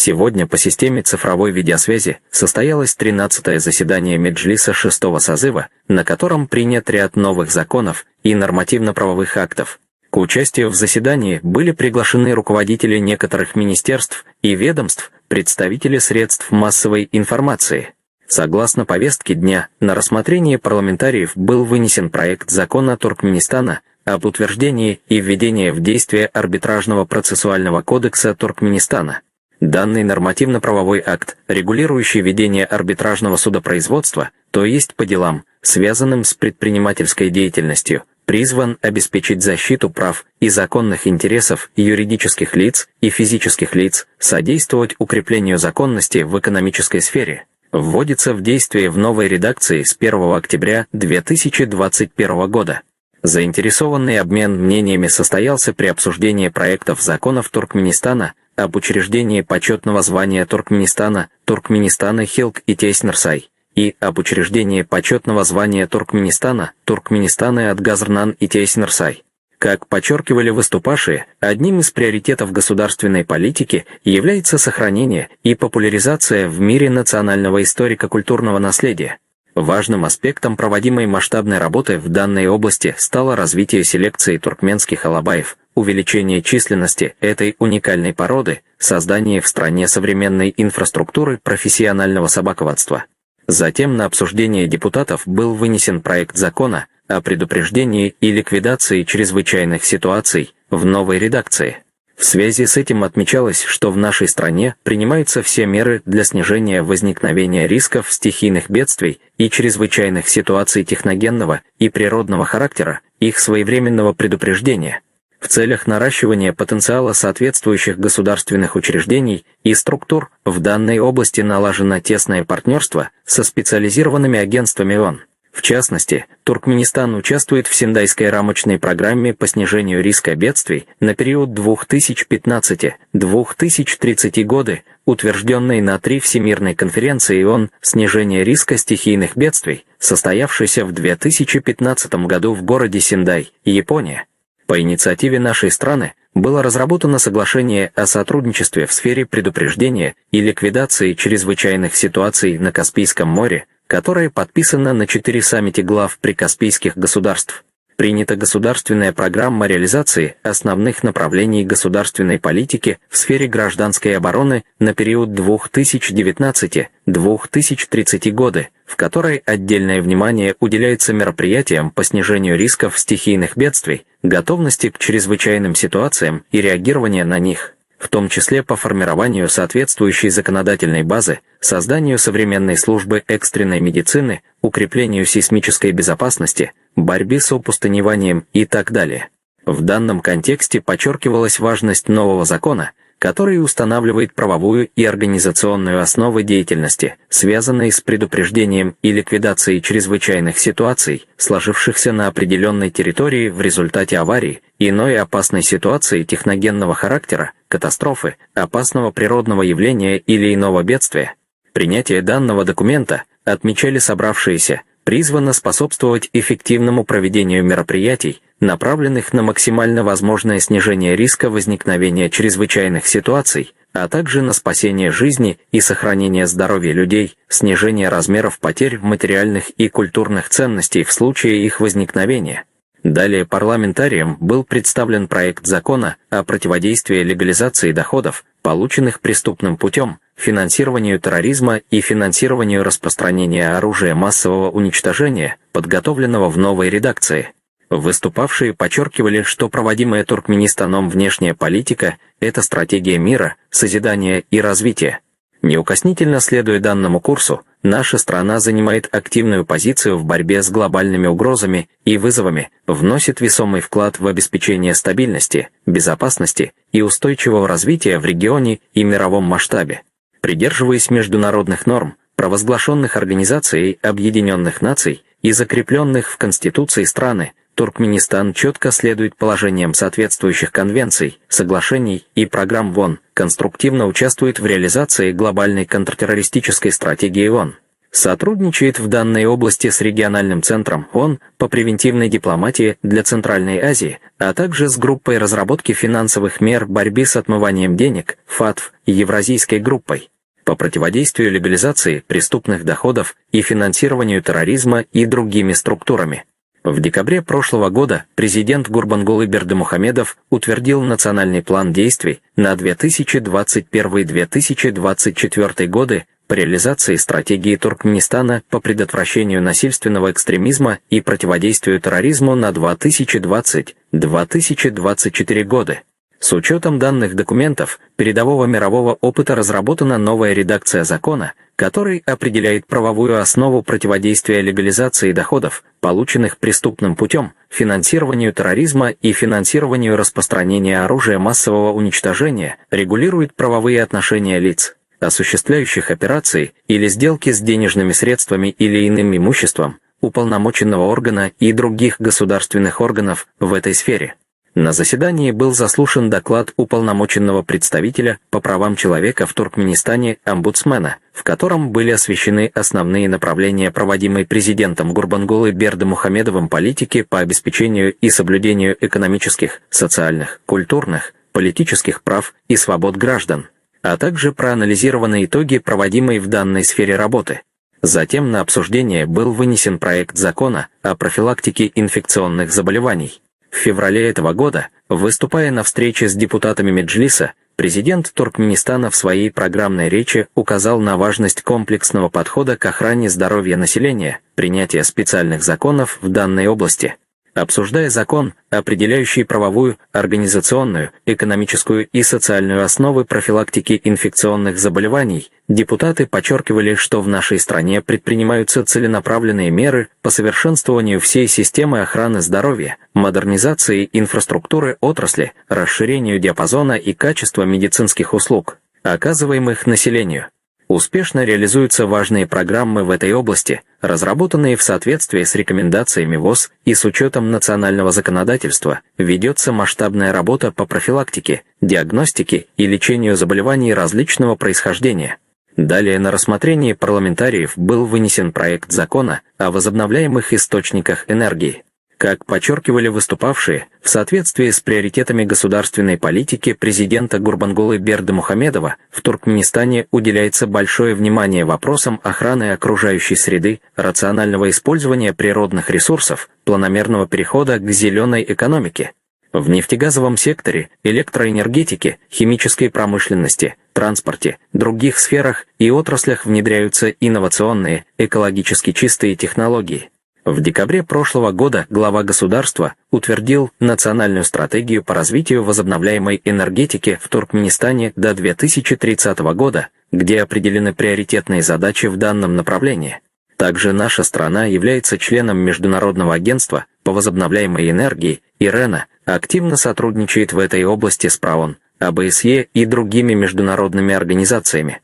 Сегодня по системе цифровой видеосвязи состоялось 13-е заседание Меджлиса 6-го созыва, на котором принят ряд новых законов и нормативно-правовых актов. К участию в заседании были приглашены руководители некоторых министерств и ведомств, представители средств массовой информации. Согласно повестке дня, на рассмотрение парламентариев был вынесен проект закона Туркменистана об утверждении и введении в действие арбитражного процессуального кодекса Туркменистана. Данный нормативно-правовой акт, регулирующий ведение арбитражного судопроизводства, то есть по делам, связанным с предпринимательской деятельностью, призван обеспечить защиту прав и законных интересов юридических лиц и физических лиц, содействовать укреплению законности в экономической сфере. Вводится в действие в новой редакции с 1 октября 2021 года. Заинтересованный обмен мнениями состоялся при обсуждении проектов законов Туркменистана об учреждении почетного звания Туркменистана Туркменистана Хилк и Тейснерсай и об учреждении почетного звания Туркменистана Туркменистана Адгазрнан и Тейснерсай. Как подчеркивали выступавшие, одним из приоритетов государственной политики является сохранение и популяризация в мире национального историко-культурного наследия. Важным аспектом проводимой масштабной работы в данной области стало развитие селекции туркменских алабаев, увеличение численности этой уникальной породы, создание в стране современной инфраструктуры профессионального собаководства. Затем на обсуждение депутатов был вынесен проект закона о предупреждении и ликвидации чрезвычайных ситуаций в новой редакции. В связи с этим отмечалось, что в нашей стране принимаются все меры для снижения возникновения рисков стихийных бедствий и чрезвычайных ситуаций техногенного и природного характера, их своевременного предупреждения. В целях наращивания потенциала соответствующих государственных учреждений и структур в данной области налажено тесное партнерство со специализированными агентствами ООН. В частности, Туркменистан участвует в Сендайской рамочной программе по снижению риска бедствий на период 2015-2030 годы, утвержденной на 3 Всемирной конференции ООН «Снижение риска стихийных бедствий», состоявшейся в 2015 году в городе Сендай, Япония. По инициативе нашей страны было разработано соглашение о сотрудничестве в сфере предупреждения и ликвидации чрезвычайных ситуаций на Каспийском море, которое подписано на 4 саммите глав прикаспийских государств. Принята государственная программа реализации основных направлений государственной политики в сфере гражданской обороны на период 2019-2030 годы, в которой отдельное внимание уделяется мероприятиям по снижению рисков стихийных бедствий, готовности к чрезвычайным ситуациям и реагирования на них, в том числе по формированию соответствующей законодательной базы, созданию современной службы экстренной медицины, укреплению сейсмической безопасности, борьбе с опустыниванием и так далее. В данном контексте подчеркивалась важность нового закона, который устанавливает правовую и организационную основы деятельности, связанной с предупреждением и ликвидацией чрезвычайных ситуаций, сложившихся на определенной территории в результате аварии, иной опасной ситуации техногенного характера, катастрофы, опасного природного явления или иного бедствия. Принятие данного документа, отмечали собравшиеся, призвано способствовать эффективному проведению мероприятий, направленных на максимально возможное снижение риска возникновения чрезвычайных ситуаций, а также на спасение жизни и сохранение здоровья людей, снижение размеров потерь материальных и культурных ценностей в случае их возникновения. Далее парламентариям был представлен проект закона о противодействии легализации доходов, полученных преступным путем, финансированию терроризма и финансированию распространения оружия массового уничтожения, подготовленного в новой редакции. Выступавшие подчеркивали, что проводимая Туркменистаном внешняя политика – это стратегия мира, созидания и развития. Неукоснительно следуя данному курсу, наша страна занимает активную позицию в борьбе с глобальными угрозами и вызовами, вносит весомый вклад в обеспечение стабильности, безопасности и устойчивого развития в регионе и мировом масштабе. Придерживаясь международных норм, провозглашенных Организацией Объединенных Наций и закрепленных в Конституции страны, Туркменистан четко следует положениям соответствующих конвенций, соглашений и программ ООН, конструктивно участвует в реализации глобальной контртеррористической стратегии ООН. Сотрудничает в данной области с региональным центром ООН по превентивной дипломатии для Центральной Азии, а также с группой разработки финансовых мер борьбы с отмыванием денег, ФАТФ, и Евразийской группой по противодействию легализации преступных доходов и финансированию терроризма и другими структурами. В декабре прошлого года президент Гурбангулы Бердымухамедов утвердил национальный план действий на 2021-2024 годы по реализации стратегии Туркменистана по предотвращению насильственного экстремизма и противодействию терроризму на 2020-2024 годы. С учетом данных документов передового мирового опыта разработана новая редакция закона, который определяет правовую основу противодействия легализации доходов, полученных преступным путем, финансированию терроризма и финансированию распространения оружия массового уничтожения, регулирует правовые отношения лиц, осуществляющих операции или сделки с денежными средствами или иным имуществом, уполномоченного органа и других государственных органов в этой сфере. На заседании был заслушан доклад уполномоченного представителя по правам человека в Туркменистане омбудсмена, в котором были освещены основные направления проводимой президентом Гурбангулы Бердымухамедовым политики по обеспечению и соблюдению экономических, социальных, культурных, политических прав и свобод граждан, а также проанализированы итоги проводимой в данной сфере работы. Затем на обсуждение был вынесен проект закона о профилактике инфекционных заболеваний. В феврале этого года, выступая на встрече с депутатами Меджлиса, президент Туркменистана в своей программной речи указал на важность комплексного подхода к охране здоровья населения, принятия специальных законов в данной области. Обсуждая закон, определяющий правовую, организационную, экономическую и социальную основы профилактики инфекционных заболеваний, депутаты подчеркивали, что в нашей стране предпринимаются целенаправленные меры по совершенствованию всей системы охраны здоровья, модернизации инфраструктуры отрасли, расширению диапазона и качества медицинских услуг, оказываемых населению. Успешно реализуются важные программы в этой области, разработанные в соответствии с рекомендациями ВОЗ и с учетом национального законодательства, ведется масштабная работа по профилактике, диагностике и лечению заболеваний различного происхождения. Далее на рассмотрение парламентариев был вынесен проект закона о возобновляемых источниках энергии. Как подчеркивали выступавшие, в соответствии с приоритетами государственной политики президента Гурбангулы Бердымухамедова, в Туркменистане уделяется большое внимание вопросам охраны окружающей среды, рационального использования природных ресурсов, планомерного перехода к зеленой экономике. В нефтегазовом секторе, электроэнергетике, химической промышленности, транспорте, других сферах и отраслях внедряются инновационные, экологически чистые технологии. В декабре прошлого года глава государства утвердил национальную стратегию по развитию возобновляемой энергетики в Туркменистане до 2030 года, где определены приоритетные задачи в данном направлении. Также наша страна является членом Международного агентства по возобновляемой энергии ИРЭНА, активно сотрудничает в этой области с ПРАОН, ОБСЕ и другими международными организациями.